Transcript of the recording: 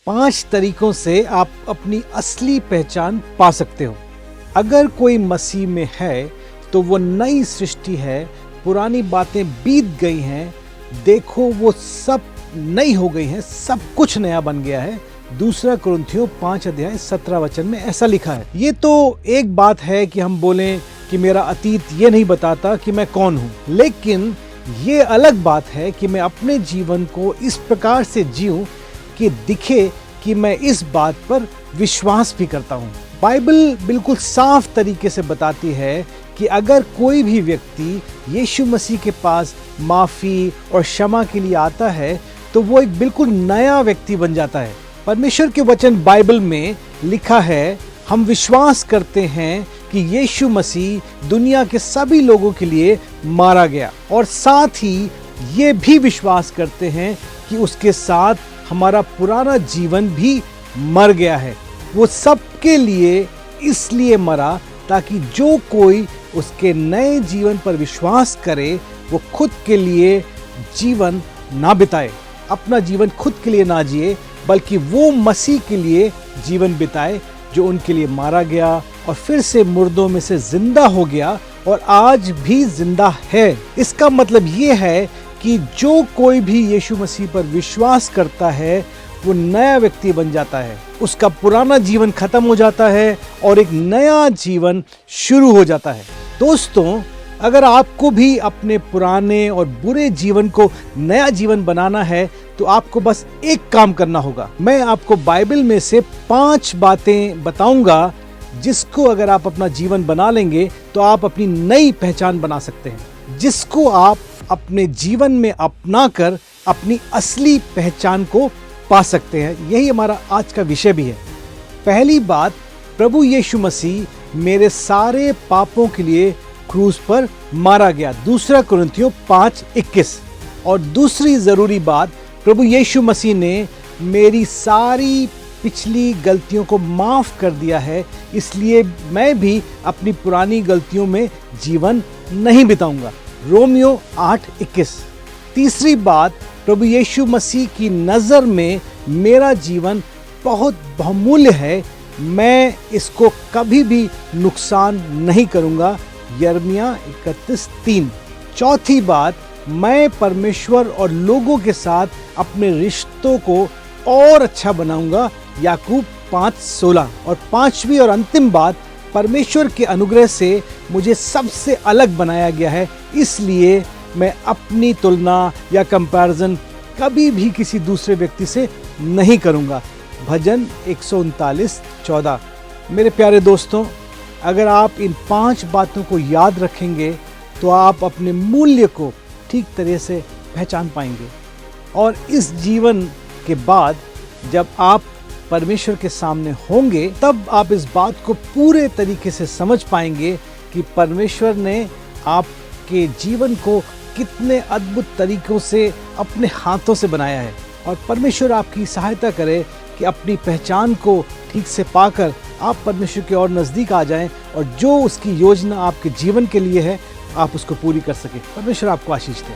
5 तरीकों से आप अपनी असली पहचान पा सकते हो। अगर कोई मसीह में है तो वो नई सृष्टि है, पुरानी बातें बीत गई हैं, देखो वो सब नई हो गई हैं, सब कुछ नया बन गया है। दूसरा कुरिन्थियों 5:17 में ऐसा लिखा है। ये तो एक बात है कि हम बोलें कि मेरा अतीत ये नहीं बताता कि मैं कौन हूँ, लेकिन ये अलग बात है कि मैं अपने जीवन को इस प्रकार से जीऊं कि दिखे कि मैं इस बात पर विश्वास भी करता हूँ। बाइबल बिल्कुल साफ तरीके से बताती है कि अगर कोई भी व्यक्ति यीशु मसीह के पास माफ़ी और क्षमा के लिए आता है तो वो एक बिल्कुल नया व्यक्ति बन जाता है। परमेश्वर के वचन बाइबल में लिखा है, हम विश्वास करते हैं कि यीशु मसीह दुनिया के सभी लोगों के लिए मारा गया और साथ ही ये भी विश्वास करते हैं कि उसके साथ हमारा पुराना जीवन भी मर गया है। वो सबके लिए इसलिए मरा ताकि जो कोई उसके नए जीवन पर विश्वास करे वो खुद के लिए जीवन ना बिताए, अपना जीवन खुद के लिए ना जिए, बल्कि वो मसीह के लिए जीवन बिताए जो उनके लिए मारा गया और फिर से मुर्दों में से जिंदा हो गया और आज भी जिंदा है। इसका मतलब ये है कि जो कोई भी यीशु मसीह पर विश्वास करता है वो नया व्यक्ति बन जाता है, उसका पुराना जीवन खत्म हो जाता है और एक नया जीवन शुरू हो जाता है। दोस्तों, अगर आपको भी अपने पुराने और बुरे जीवन को नया जीवन बनाना है तो आपको बस एक काम करना होगा। मैं आपको बाइबल में से 5 बातें बताऊंगा जिसको अगर आप अपना जीवन बना लेंगे तो आप अपनी नई पहचान बना सकते हैं, जिसको आप अपने जीवन में अपनाकर अपनी असली पहचान को पा सकते हैं। यही हमारा आज का विषय भी है। पहली बात, प्रभु यीशु मसीह मेरे सारे पापों के लिए क्रूस पर मारा गया, दूसरा कुरिन्थियों 5:21। और दूसरी जरूरी बात, प्रभु यीशु मसीह ने मेरी सारी पिछली गलतियों को माफ कर दिया है, इसलिए मैं भी अपनी पुरानी गलतियों में जीवन नहीं बिताऊंगा, रोमियो 8:21। तीसरी बात, प्रभु यीशु मसीह की नज़र में मेरा जीवन बहुत बहुमूल्य है, मैं इसको कभी भी नुकसान नहीं करूंगा, यिर्मयाह 31:3। चौथी बात, मैं परमेश्वर और लोगों के साथ अपने रिश्तों को और अच्छा बनाऊंगा, याकूब 5:16। और पांचवी और अंतिम बात, परमेश्वर के अनुग्रह से मुझे सबसे अलग बनाया गया है, इसलिए मैं अपनी तुलना या कंपैरिजन कभी भी किसी दूसरे व्यक्ति से नहीं करूंगा, भजन 139:14। मेरे प्यारे दोस्तों, अगर आप इन 5 बातों को याद रखेंगे तो आप अपने मूल्य को ठीक तरह से पहचान पाएंगे और इस जीवन के बाद जब आप परमेश्वर के सामने होंगे तब आप इस बात को पूरे तरीके से समझ पाएंगे कि परमेश्वर ने आपके जीवन को कितने अद्भुत तरीकों से अपने हाथों से बनाया है। और परमेश्वर आपकी सहायता करे कि अपनी पहचान को ठीक से पाकर आप परमेश्वर के और नज़दीक आ जाएं और जो उसकी योजना आपके जीवन के लिए है आप उसको पूरी कर सकें। परमेश्वर आपको आशीष दे।